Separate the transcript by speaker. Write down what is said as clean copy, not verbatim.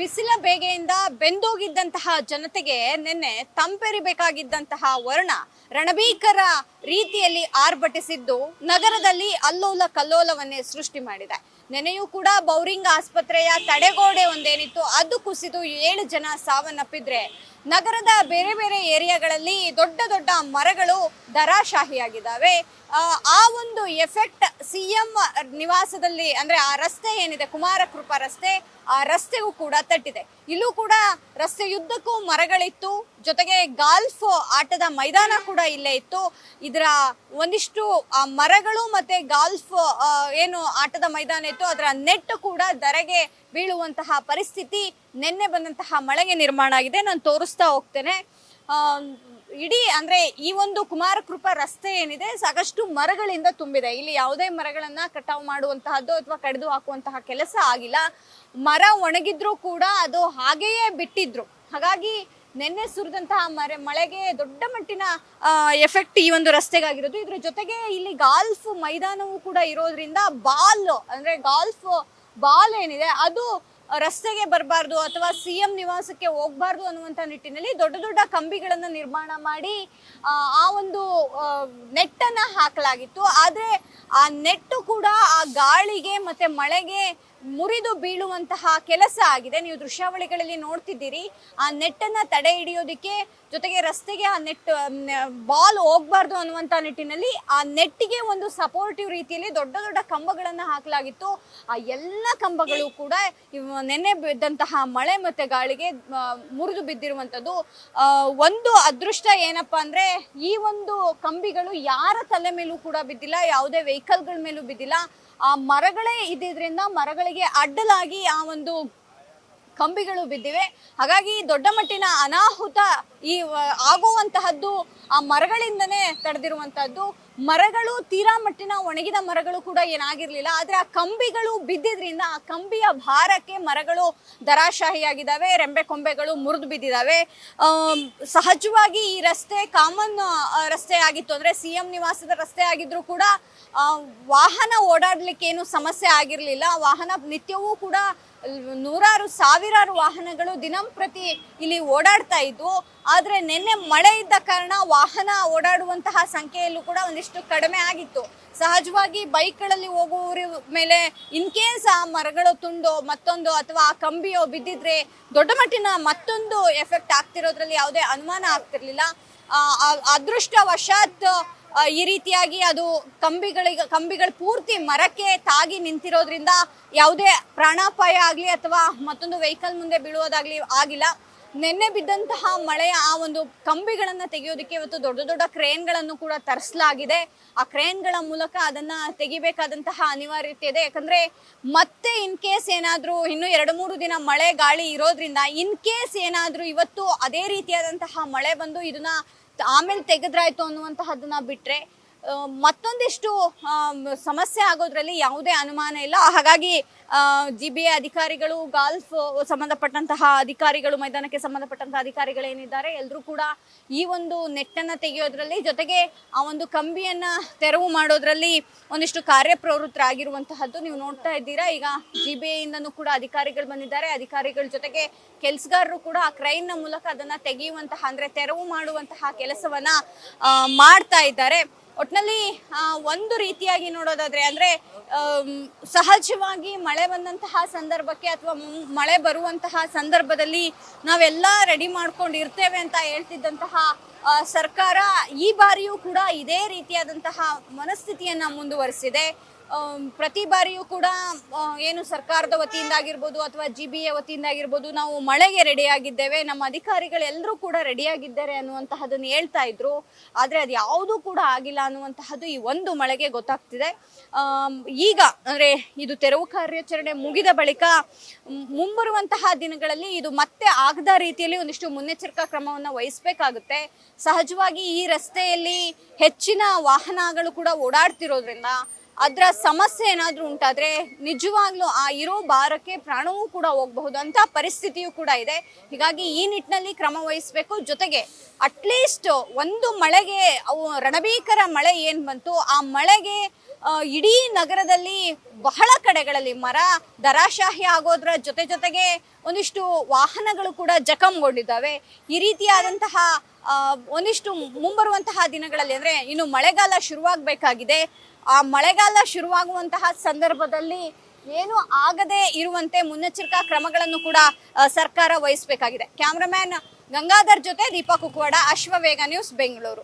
Speaker 1: ಬಿಸಿಲ ಬೇಗೆಯಿಂದ ಬೆಂದೋಗಿದ್ದಂತಹ ಜನತೆಗೆ ನಿನ್ನೆ ತಂಪೆರಿಬೇಕಾಗಿದ್ದಂತಹ ವರ್ಣ ರಣಭೀಕರ ರೀತಿಯಲ್ಲಿ ಆರ್ಭಟಿಸಿದ್ದು ನಗರದಲ್ಲಿ ಅಲ್ಲೋಲ ಕಲ್ಲೋಲವನ್ನೇ ಸೃಷ್ಟಿ ಮಾಡಿದೆ. ನೆನೆಯೂ ಕೂಡ ಬೌರಿಂಗ್ ಆಸ್ಪತ್ರೆಯ ತಡೆಗೋಡೆ ಒಂದೇನಿತ್ತು ಅದು ಕುಸಿದು 7 ಜನ ಸಾವನ್ನಪ್ಪಿದ್ರೆ ನಗರದ ಬೇರೆ ಬೇರೆ ಏರಿಯಾಗಳಲ್ಲಿ ದೊಡ್ಡ ದೊಡ್ಡ ಮರಗಳು ಧರಾಶಾಹಿಯಾಗಿದ್ದಾವೆ. ಆ ಒಂದು ಎಫೆಕ್ಟ್ ಸಿಎಂ ನಿವಾಸದಲ್ಲಿ ಅಂದ್ರೆ ಆ ರಸ್ತೆ ಏನಿದೆ ಕುಮಾರಕೃಪಾ ರಸ್ತೆ, ಆ ರಸ್ತೆಗೂ ಕೂಡ ತಟ್ಟಿದೆ. ಇಲ್ಲೂ ಕೂಡ ರಸ್ತೆಯುದ್ದಕ್ಕೂ ಮರಗಳಿತ್ತು, ಜೊತೆಗೆ ಗಾಲ್ಫ್ ಆಟದ ಮೈದಾನ ಕೂಡ ಇಲ್ಲೇ ಇತ್ತು. ಇದರ ಒಂದಿಷ್ಟು ಆ ಮರಗಳು ಮತ್ತೆ ಗಾಲ್ಫ್ ಏನು ಆಟದ ಮೈದಾನ ಇತ್ತು ಅದರ ನೆಟ್ ಕೂಡ ಧರೆಗೆ ಬೀಳುವಂತಹ ಪರಿಸ್ಥಿತಿ ನಿನ್ನೆ ಬಂದಂತಹ ಮಳೆಗೆ ನಿರ್ಮಾಣ ಆಗಿದೆ. ನಾನು ತೋರಿಸ್ತಾ ಹೋಗ್ತೇನೆ. ಇಡೀ ಅಂದ್ರೆ ಈ ಒಂದು ಕುಮಾರಕೃಪಾ ರಸ್ತೆ ಏನಿದೆ ಸಾಕಷ್ಟು ಮರಗಳಿಂದ ತುಂಬಿದೆ. ಇಲ್ಲಿ ಯಾವುದೇ ಮರಗಳನ್ನ ಕಟಾವು ಮಾಡುವಂತಹದ್ದು ಅಥವಾ ಕಡಿದು ಹಾಕುವಂತಹ ಕೆಲಸ ಆಗಿಲ್ಲ. ಮರ ಒಣಗಿದ್ರು ಕೂಡ ಅದು ಹಾಗೆಯೇ ಬಿಟ್ಟಿದ್ರು. ಹಾಗಾಗಿ ನಿನ್ನೆ ಸುರಿದಂತಹ ಮಳೆಗೆ ದೊಡ್ಡ ಮಟ್ಟಿನ ಎಫೆಕ್ಟ್ ಈ ಒಂದು ರಸ್ತೆಗಾಗಿರೋದು. ಇದ್ರ ಜೊತೆಗೆ ಇಲ್ಲಿ ಗಾಲ್ಫ್ ಮೈದಾನವೂ ಕೂಡ ಇರೋದ್ರಿಂದ ಗಾಲ್ಫ್ ಬಾಲ್ ಏನಿದೆ ಅದು ರಸ್ತೆಗೆ ಬರಬಾರ್ದು ಅಥವಾ ಸಿಎಂ ನಿವಾಸಕ್ಕೆ ಹೋಗ್ಬಾರ್ದು ಅನ್ನುವಂಥ ನಿಟ್ಟಿನಲ್ಲಿ ದೊಡ್ಡ ದೊಡ್ಡ ಕಂಬಿಗಳನ್ನ ನಿರ್ಮಾಣ ಮಾಡಿ ಆ ಒಂದು ನೆಟ್ಟನ್ನ ಹಾಕಲಾಗಿತ್ತು. ಆದ್ರೆ ಆ ನೆಟ್ಟು ಕೂಡ ಆ ಗಾಳಿಗೆ ಮತ್ತೆ ಮಳೆಗೆ ಮುರಿದು ಬೀಳುವಂತಹ ಕೆಲಸ ಆಗಿದೆ. ನೀವು ದೃಶ್ಯಾವಳಿಗಳಲ್ಲಿ ನೋಡ್ತಿದ್ದೀರಿ. ಆ ನೆಟ್ಟನ್ನ ತಡೆ ಹಿಡಿಯೋದಿಕ್ಕೆ ಜೊತೆಗೆ ರಸ್ತೆಗೆ ಆ ನೆಟ್ ಬಾಲ್ ಹೋಗ್ಬಾರ್ದು ಅನ್ನುವಂಥ ನಿಟ್ಟಿನಲ್ಲಿ ಆ ನೆಟ್ಟಿಗೆ ಒಂದು ಸಪೋರ್ಟಿವ್ ರೀತಿಯಲ್ಲಿ ದೊಡ್ಡ ದೊಡ್ಡ ಕಂಬಗಳನ್ನ ಹಾಕಲಾಗಿತ್ತು. ಆ ಎಲ್ಲ ಕಂಬಗಳು ಕೂಡ ನೆನ್ನೆ ಬಿದ್ದಂತಹ ಮಳೆ ಮತ್ತೆ ಗಾಳಿಗೆ ಮುರಿದು ಬಿದ್ದಿರುವಂಥದ್ದು. ಒಂದು ಅದೃಷ್ಟ ಏನಪ್ಪಾ ಅಂದ್ರೆ ಈ ಒಂದು ಕಂಬಿಗಳು ಯಾರ ತಲೆ ಮೇಲೂ ಕೂಡ ಬಿದ್ದಿಲ್ಲ, ಯಾವುದೇ ವೆಹಿಕಲ್ಗಳ ಮೇಲೂ ಬಿದ್ದಿಲ್ಲ. ಆ ಮರಗಳೇ ಇದ್ದಿದ್ರಿಂದ ಮರಗಳಿಗೆ ಅಡ್ಡಲಾಗಿ ಆ ಒಂದು ಕಂಬಿಗಳು ಬಿದ್ದಿವೆ. ಹಾಗಾಗಿ ದೊಡ್ಡ ಮಟ್ಟಿನ ಅನಾಹುತ ಆಗುವಂತಹದ್ದು ಆ ಮರಗಳಿಂದನೇ ತಡೆದಿರುವಂತಹದ್ದು. ಮರಗಳು ತೀರಾ ಮಟ್ಟಿನ ಒಣಗಿದ ಮರಗಳು ಕೂಡ ಏನಾಗಿರ್ಲಿಲ್ಲ. ಆದ್ರೆ ಆ ಕಂಬಿಗಳು ಬಿದ್ದಿದ್ರಿಂದ ಆ ಕಂಬಿಯ ಭಾರಕ್ಕೆ ಮರಗಳು ಧರಾಶಾಹಿಯಾಗಿದ್ದಾವೆ, ರೆಂಬೆ ಕೊಂಬೆಗಳು ಮುರಿದು ಬಿದ್ದಿದ್ದಾವೆ. ಸಹಜವಾಗಿ ಈ ರಸ್ತೆ ಕಾಮನ್ ರಸ್ತೆ ಆಗಿತ್ತು ಅಂದ್ರೆ ಸಿಎಂ ನಿವಾಸದ ರಸ್ತೆ ಆಗಿದ್ರು ಕೂಡ ವಾಹನ ಓಡಾಡ್ಲಿಕ್ಕೆ ಏನು ಸಮಸ್ಯೆ ಆಗಿರ್ಲಿಲ್ಲ. ವಾಹನ ನಿತ್ಯವೂ ಕೂಡ ನೂರಾರು ಸಾವಿರಾರು ವಾಹನಗಳು ದಿನಂಪ್ರತಿ ಇಲ್ಲಿ ಓಡಾಡ್ತಾ ಇದ್ವು. ಆದ್ರೆ ನಿನ್ನೆ ಮಳೆ ಇದ್ದ ಕಾರಣ ವಾಹನ ಓಡಾಡುವಂತಹ ಸಂಖ್ಯೆಯಲ್ಲೂ ಕೂಡ ಒಂದಿಷ್ಟು ಕಡಿಮೆ ಆಗಿತ್ತು. ಸಹಜವಾಗಿ ಬೈಕ್ಗಳಲ್ಲಿ ಹೋಗುವವರ ಮೇಲೆ ಇನ್ ಕೇಸ್ ಆ ಮರಗಳು ತುಂಡೋ ಮತ್ತೊಂದು ಅಥವಾ ಆ ಕಂಬಿಯೋ ಬಿದ್ದಿದ್ರೆ ದೊಡ್ಡ ಮಟ್ಟಿನ ಮತ್ತೊಂದು ಎಫೆಕ್ಟ್ ಆಗ್ತಿರೋದ್ರಲ್ಲಿ ಯಾವುದೇ ಅನುಮಾನ ಆಗ್ತಿರ್ಲಿಲ್ಲ. ಅದೃಷ್ಟವಶಾತ್ ಈ ರೀತಿಯಾಗಿ ಅದು ಕಂಬಿಗಳು ಪೂರ್ತಿ ಮರಕ್ಕೆ ತಾಗಿ ನಿಂತಿರೋದ್ರಿಂದ ಯಾವುದೇ ಪ್ರಾಣಾಪಾಯ ಆಗ್ಲಿ ಅಥವಾ ಮತ್ತೊಂದು ವೆಹಿಕಲ್ ಮುಂದೆ ಬೀಳುವುದಾಗ್ಲಿ ಆಗಿಲ್ಲ. ನಿನ್ನೆ ಬಿದ್ದಂತಹ ಮಳೆಯ ಆ ಒಂದು ಕಂಬಿಗಳನ್ನ ತೆಗೆಯೋದಕ್ಕೆ ಇವತ್ತು ದೊಡ್ಡ ದೊಡ್ಡ ಕ್ರೇನ್ಗಳನ್ನು ಕೂಡ ತರಿಸಲಾಗಿದೆ. ಆ ಕ್ರೇನ್ಗಳ ಮೂಲಕ ಅದನ್ನ ತೆಗಿಬೇಕಾದಂತಹ ಅನಿವಾರ್ಯತೆ ಇದೆ. ಯಾಕಂದ್ರೆ ಮತ್ತೆ ಇನ್ ಕೇಸ್ ಏನಾದ್ರೂ ಇನ್ನು 2-3 ದಿನ ಮಳೆ ಗಾಳಿ ಇರೋದ್ರಿಂದ ಇನ್ ಕೇಸ್ ಏನಾದ್ರೂ ಇವತ್ತು ಅದೇ ರೀತಿಯಾದಂತಹ ಮಳೆ ಬಂದು ಇದನ್ನ ಆಮೇಲೆ ತೆಗೆದ್ರಾಯ್ತು ಅನ್ನುವಂತಹದನ್ನ ಬಿಟ್ರೆ ಮತ್ತೊಂದಿಷ್ಟು ಸಮಸ್ಯೆ ಆಗೋದ್ರಲ್ಲಿ ಯಾವುದೇ ಅನುಮಾನ ಇಲ್ಲ. ಹಾಗಾಗಿ GBA ಅಧಿಕಾರಿಗಳು, ಗಾಲ್ಫ್ ಸಂಬಂಧಪಟ್ಟಂತಹ ಅಧಿಕಾರಿಗಳು, ಮೈದಾನಕ್ಕೆ ಸಂಬಂಧಪಟ್ಟಂತಹ ಅಧಿಕಾರಿಗಳೇನಿದ್ದಾರೆ ಎಲ್ಲರೂ ಕೂಡ ಈ ಒಂದು ನೆಟ್ಟನ್ನ ತೆಗೆಯೋದ್ರಲ್ಲಿ ಜೊತೆಗೆ ಆ ಒಂದು ಕಂಬಿಯನ್ನ ತೆರವು ಮಾಡೋದ್ರಲ್ಲಿ ಒಂದಿಷ್ಟು ಕಾರ್ಯಪ್ರವೃತ್ತರಾಗಿರುವಂತಹದ್ದು ನೀವು ನೋಡ್ತಾ ಇದ್ದೀರಾ. ಈಗ GBA ಇಂದನೂ ಕೂಡ ಅಧಿಕಾರಿಗಳು ಬಂದಿದ್ದಾರೆ. ಅಧಿಕಾರಿಗಳ ಜೊತೆಗೆ ಕೆಲಸಗಾರರು ಕೂಡ ಆ ಕ್ರೈನ್ ನ ಮೂಲಕ ಅದನ್ನ ತೆಗೆಯುವಂತಹ ಅಂದ್ರೆ ತೆರವು ಮಾಡುವಂತಹ ಕೆಲಸವನ್ನ ಮಾಡ್ತಾ ಇದ್ದಾರೆ. ಒಟ್ನಲ್ಲಿ ಒಂದು ರೀತಿಯಾಗಿ ನೋಡೋದಾದ್ರೆ ಅಂದ್ರೆ ಸಹಜವಾಗಿ ಮಳೆ ಬಂದಂತಹ ಸಂದರ್ಭಕ್ಕೆ ಅಥವಾ ಮಳೆ ಬರುವಂತಹ ಸಂದರ್ಭದಲ್ಲಿ ನಾವೆಲ್ಲ ರೆಡಿ ಮಾಡ್ಕೊಂಡಿರ್ತೇವೆ ಅಂತ ಹೇಳ್ತಿದ್ದಂತಹ ಸರ್ಕಾರ ಈ ಬಾರಿಯೂ ಕೂಡ ಇದೇ ರೀತಿಯಾದಂತಹ ಮನಸ್ಥಿತಿಯನ್ನ ಮುಂದುವರಿಸಿದೆ. ಪ್ರತಿ ಬಾರಿಯೂ ಕೂಡ ಏನು ಸರ್ಕಾರದ ವತಿಯಿಂದ ಆಗಿರ್ಬೋದು ಅಥವಾ GBA ವತಿಯಿಂದ ಆಗಿರ್ಬೋದು ನಾವು ಮಳೆಗೆ ರೆಡಿಯಾಗಿದ್ದೇವೆ, ನಮ್ಮ ಅಧಿಕಾರಿಗಳೆಲ್ಲರೂ ಕೂಡ ರೆಡಿಯಾಗಿದ್ದಾರೆ ಅನ್ನುವಂತಹದನ್ನು ಹೇಳ್ತಾ ಇದ್ರು. ಆದ್ರೆ ಅದು ಯಾವುದೂ ಕೂಡ ಆಗಿಲ್ಲ ಅನ್ನುವಂತಹದ್ದು ಈ ಒಂದು ಮಳೆಗೆ ಗೊತ್ತಾಗ್ತಿದೆ. ಈಗ ಅಂದ್ರೆ ಇದು ತೆರವು ಕಾರ್ಯಾಚರಣೆ ಮುಗಿದ ಬಳಿಕ ಮುಂಬರುವಂತಹ ದಿನಗಳಲ್ಲಿ ಇದು ಮತ್ತೆ ಆಗದ ರೀತಿಯಲ್ಲಿ ಒಂದಿಷ್ಟು ಮುನ್ನೆಚ್ಚರಿಕಾ ಕ್ರಮವನ್ನ ವಹಿಸಬೇಕಾಗುತ್ತೆ. ಸಹಜವಾಗಿ ಈ ರಸ್ತೆಯಲ್ಲಿ ಹೆಚ್ಚಿನ ವಾಹನಗಳು ಕೂಡ ಓಡಾಡ್ತಿರೋದ್ರಿಂದ ಅದರ ಸಮಸ್ಯೆ ಏನಾದ್ರೂ ಉಂಟಾದ್ರೆ ನಿಜವಾಗ್ಲೂ ಆ ಇರೋ ಭಾರಕ್ಕೆ ಪ್ರಾಣವೂ ಕೂಡ ಹೋಗಬಹುದು ಅಂತ ಪರಿಸ್ಥಿತಿಯೂ ಕೂಡ ಇದೆ. ಹೀಗಾಗಿ ಈ ನಿಟ್ಟಿನಲ್ಲಿ ಕ್ರಮ ವಹಿಸಬೇಕು. ಜೊತೆಗೆ ಅಟ್ಲೀಸ್ಟ್ ಒಂದು ಮಳೆಗೆ ರಣಭೀಕರ ಮಳೆ ಏನ್ ಬಂತು ಆ ಮಳೆಗೆ ಇಡೀ ನಗರದಲ್ಲಿ ಬಹಳ ಕಡೆಗಳಲ್ಲಿ ಮರ ದರಾಶಾಹಿ ಆಗೋದ್ರ ಜೊತೆಗೆ ಒಂದಿಷ್ಟು ವಾಹನಗಳು ಕೂಡ ಜಖಂಗೊಂಡಿದ್ದಾವೆ. ಈ ರೀತಿಯಾದಂತಹ ಒಂದಿಷ್ಟು ಮುಂಬರುವಂತಹ ದಿನಗಳಲ್ಲಿ ಅಂದ್ರೆ ಇನ್ನು ಮಳೆಗಾಲ ಶುರುವಾಗಬೇಕಾಗಿದೆ. ಆ ಮಳೆಗಾಲ ಶುರುವಾಗುವಂತಹ ಸಂದರ್ಭದಲ್ಲಿ ಏನು ಆಗದೆ ಇರುವಂತೆ ಮುನ್ನೆಚ್ಚರಿಕಾ ಕ್ರಮಗಳನ್ನು ಕೂಡ ಸರ್ಕಾರ ವಹಿಸಬೇಕಾಗಿದೆ. ಕ್ಯಾಮ್ರಾಮ್ಯಾನ್ ಗಂಗಾಧರ್ ಜೊತೆ ದೀಪಾ ಕುಕ್ವಾಡ, ಅಶ್ವವೇಗ ನ್ಯೂಸ್, ಬೆಂಗಳೂರು.